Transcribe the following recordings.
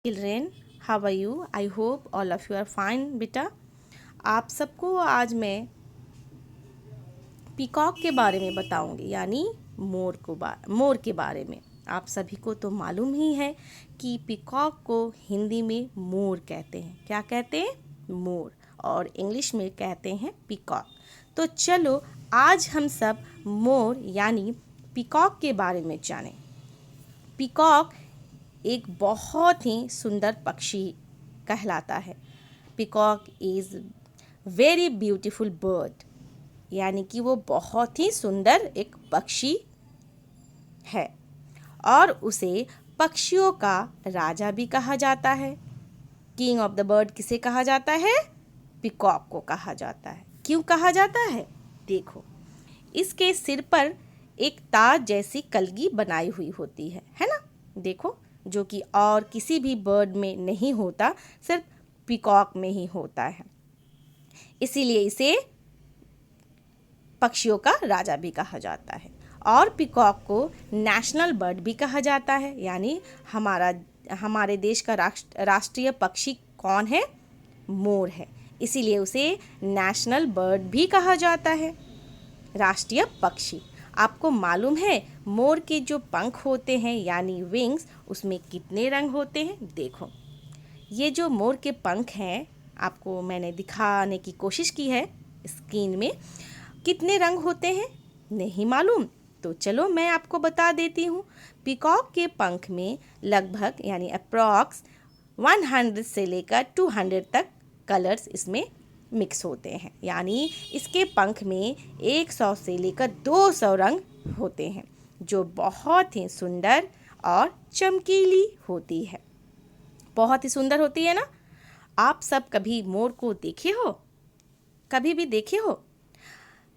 Children, how are you? I hope all of you are fine बेटा। आप सबको आज मैं पीकॉक के बारे में बताऊंगी, यानी मोर के बारे में। आप सभी को तो मालूम ही है कि पीकॉक को हिंदी में मोर कहते हैं। क्या कहते हैं? मोर। और इंग्लिश में कहते हैं पीकॉक। तो चलो आज हम सब मोर यानी पीकॉक के बारे में जानें। पीकॉक एक बहुत ही सुंदर पक्षी कहलाता है। Peacock is very beautiful bird, यानी कि वो बहुत ही सुंदर एक पक्षी है और उसे पक्षियों का राजा भी कहा जाता है। किंग ऑफ द बर्ड किसे कहा जाता है? पीकॉक को कहा जाता है। क्यों कहा जाता है? देखो, इसके सिर पर एक ताज जैसी कलगी बनाई हुई होती है ना? देखो, जो कि और किसी भी बर्ड में नहीं होता, सिर्फ पीकॉक में ही होता है। इसीलिए इसे पक्षियों का राजा भी कहा जाता है। और पीकॉक को नेशनल बर्ड भी कहा जाता है, यानी हमारे देश का राष्ट्रीय पक्षी कौन है? मोर है। इसीलिए उसे नेशनल बर्ड भी कहा जाता है, राष्ट्रीय पक्षी। आपको मालूम है मोर के जो पंख होते हैं यानी विंग्स, उसमें कितने रंग होते हैं? देखो, ये जो मोर के पंख हैं, आपको मैंने दिखाने की कोशिश की है स्क्रीन में। कितने रंग होते हैं? नहीं मालूम? तो चलो मैं आपको बता देती हूँ। पीकॉक के पंख में लगभग यानी अप्रॉक्स 100 से लेकर 200 तक कलर्स इसमें मिक्स होते हैं, यानी इसके पंख में 100 से लेकर 200 रंग होते हैं, जो बहुत ही सुंदर और चमकीली होती है। बहुत ही सुंदर होती है ना? आप सब कभी मोर को देखे हो? कभी भी देखे हो?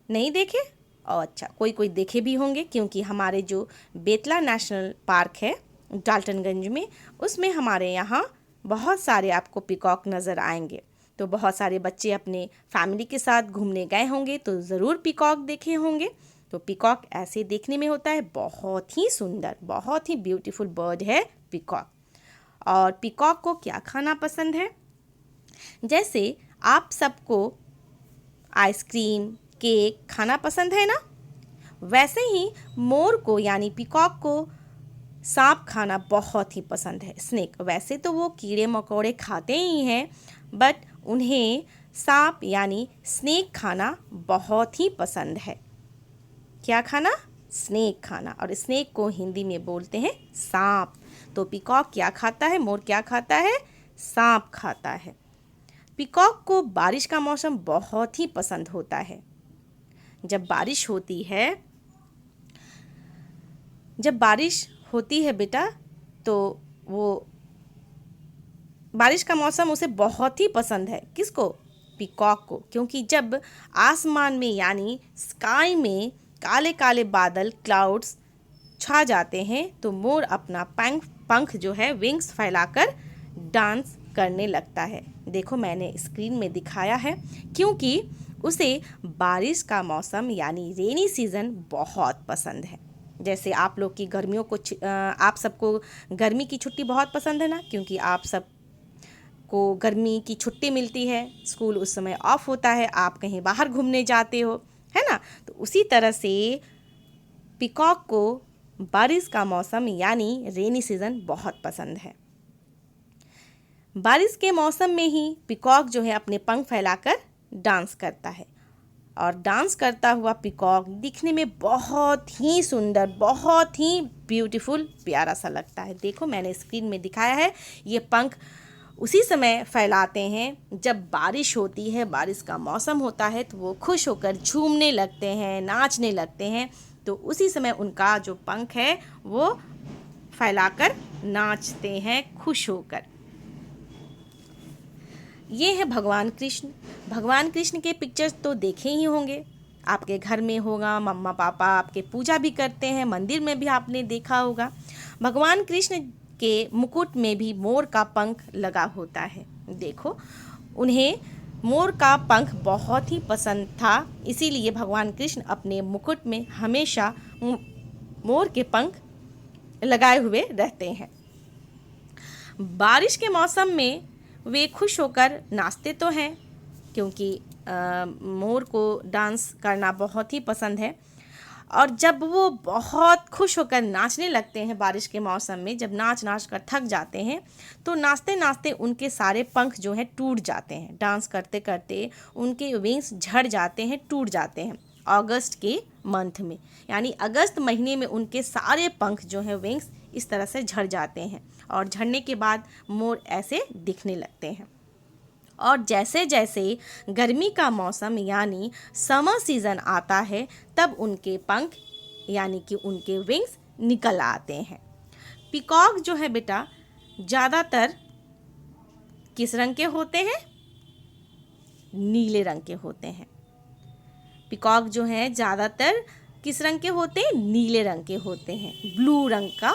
नहीं देखे? अच्छा, कोई देखे भी होंगे, क्योंकि हमारे जो बेतला नेशनल पार्क है डाल्टनगंज में, उसमें हमारे यहाँ बहुत सारे आपको पीकॉक नज़र आएंगे। तो बहुत सारे बच्चे अपने फैमिली के साथ घूमने गए होंगे तो ज़रूर पीकॉक देखे होंगे। तो पीकॉक ऐसे देखने में होता है, बहुत ही सुंदर, बहुत ही ब्यूटीफुल बर्ड है पीकॉक। और पीकॉक को क्या खाना पसंद है? जैसे आप सबको आइसक्रीम, केक खाना पसंद है ना, वैसे ही मोर को यानी पीकॉक को सांप खाना बहुत ही पसंद है, स्नेक। वैसे तो वो कीड़े मकोड़े खाते ही हैं, बट उन्हें सांप यानी स्नेक खाना बहुत ही पसंद है। क्या खाना? स्नेक खाना। और स्नेक को हिंदी में बोलते हैं सांप। तो पीकॉक क्या खाता है? मोर क्या खाता है? सांप खाता है। पीकॉक को बारिश का मौसम बहुत ही पसंद होता है। जब बारिश होती है बेटा, तो वो बारिश का मौसम उसे बहुत ही पसंद है। किसको? पीकॉक को। क्योंकि जब आसमान में यानी स्काई में काले काले बादल, क्लाउड्स छा जाते हैं, तो मोर अपना पंख जो है, विंग्स फैलाकर डांस करने लगता है। देखो, मैंने स्क्रीन में दिखाया है, क्योंकि उसे बारिश का मौसम यानी रेनी सीज़न बहुत पसंद है। जैसे आप लोग की गर्मियों को आप सबको गर्मी की छुट्टी बहुत पसंद है ना, क्योंकि आप सब को गर्मी की छुट्टी मिलती है, स्कूल उस समय ऑफ होता है, आप कहीं बाहर घूमने जाते हो, है ना? तो उसी तरह से पीकॉक को बारिश का मौसम यानी रेनी सीज़न बहुत पसंद है। बारिश के मौसम में ही पीकॉक जो है अपने पंख फैलाकर डांस करता है। और डांस करता हुआ पीकॉक दिखने में बहुत ही सुंदर, बहुत ही ब्यूटीफुल, प्यारा सा लगता है। देखो, मैंने स्क्रीन में दिखाया है। ये पंख उसी समय फैलाते हैं जब बारिश होती है, बारिश का मौसम होता है, तो वो खुश होकर झूमने लगते हैं, नाचने लगते हैं। तो उसी समय उनका जो पंख है वो फैलाकर नाचते हैं खुश होकर। ये है भगवान कृष्ण। भगवान कृष्ण के पिक्चर्स तो देखे ही होंगे, आपके घर में होगा, मम्मा पापा आपके पूजा भी करते हैं, मंदिर में भी आपने देखा होगा। भगवान कृष्ण के मुकुट में भी मोर का पंख लगा होता है। देखो, उन्हें मोर का पंख बहुत ही पसंद था, इसीलिए भगवान कृष्ण अपने मुकुट में हमेशा मोर के पंख लगाए हुए रहते हैं। बारिश के मौसम में वे खुश होकर नाचते तो हैं, क्योंकि मोर को डांस करना बहुत ही पसंद है। और जब वो बहुत खुश होकर नाचने लगते हैं बारिश के मौसम में, जब नाच नाच कर थक जाते हैं, तो नाचते नाचते उनके सारे पंख जो हैं टूट जाते हैं। डांस करते करते उनके विंग्स झड़ जाते हैं, टूट जाते हैं अगस्त के मंथ में, यानी अगस्त महीने में उनके सारे पंख जो हैं विंग्स इस तरह से झड़ जाते हैं, और झड़ने के बाद मोर ऐसे दिखने लगते हैं। और जैसे जैसे गर्मी का मौसम यानी समर सीज़न आता है, तब उनके पंख यानी कि उनके विंग्स निकल आते हैं। पीकॉक जो है बेटा ज़्यादातर किस रंग के होते हैं? नीले रंग के होते हैं। पीकॉक जो है ज़्यादातर किस रंग के होते हैं? नीले रंग के होते हैं। ब्लू रंग का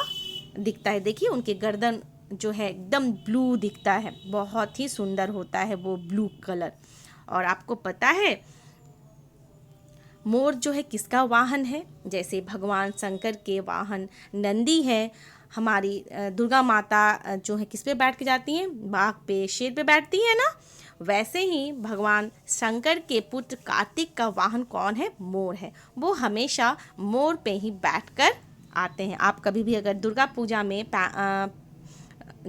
दिखता है, देखिए उनके गर्दन जो है एकदम ब्लू दिखता है, बहुत ही सुंदर होता है वो ब्लू कलर। और आपको पता है मोर जो है किसका वाहन है? जैसे भगवान शंकर के वाहन नंदी है, हमारी दुर्गा माता जो है किस पे बैठ के जाती हैं? बाघ पे, शेर पे बैठती है ना। वैसे ही भगवान शंकर के पुत्र कार्तिक का वाहन कौन है? मोर है। वो हमेशा मोर पे ही बैठकर आते हैं। आप कभी भी अगर दुर्गा पूजा में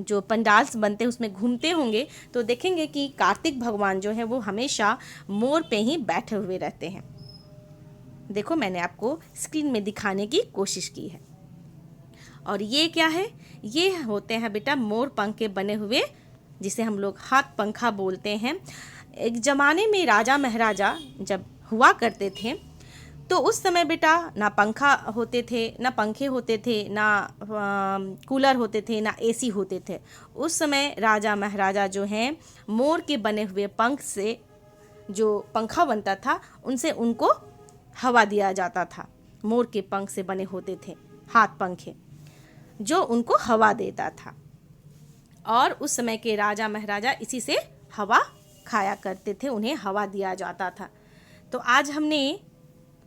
जो पंडाल्स बनते हैं उसमें घूमते होंगे तो देखेंगे कि कार्तिक भगवान जो है वो हमेशा मोर पे ही बैठे हुए रहते हैं। देखो मैंने आपको स्क्रीन में दिखाने की कोशिश की है। और ये क्या है? ये होते हैं बेटा मोर पंख के बने हुए, जिसे हम लोग हाथ पंखा बोलते हैं। एक ज़माने में राजा महाराजा जब हुआ करते थे तो उस समय बेटा ना पंखा होते थे, ना पंखे होते थे, ना कूलर होते थे, ना एसी होते थे। उस समय राजा महाराजा जो हैं मोर के बने हुए पंख से जो पंखा बनता था उनसे उनको हवा दिया जाता था। मोर के पंख से बने होते थे हाथ पंखे जो उनको हवा देता था, और उस समय के राजा महाराजा इसी से हवा खाया करते थे, उन्हें हवा दिया जाता था। तो आज हमने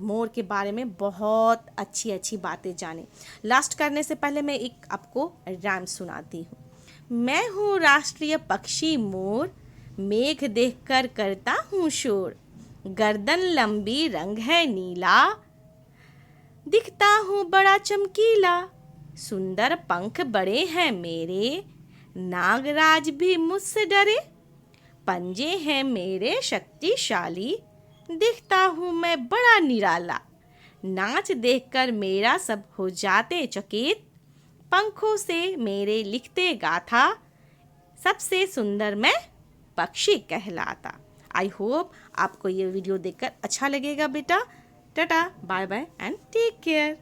मोर के बारे में बहुत अच्छी अच्छी बातें जानी। लास्ट करने से पहले मैं एक आपको राइम सुनाती हूँ। मैं हूँ राष्ट्रीय पक्षी मोर, मेघ देखकर करता हूँ शोर। गर्दन लंबी, रंग है नीला, दिखता हूँ बड़ा चमकीला। सुंदर पंख बड़े हैं मेरे, नागराज भी मुझसे डरे। पंजे हैं मेरे शक्तिशाली, दिखता हूँ मैं बड़ा निराला। नाच देखकर मेरा सब हो जाते चकित, पंखों से मेरे लिखते गाथा। सबसे सुंदर मैं पक्षी कहलाता। आई होप आपको ये वीडियो देखकर अच्छा लगेगा बेटा। Tata, bye bye and take care.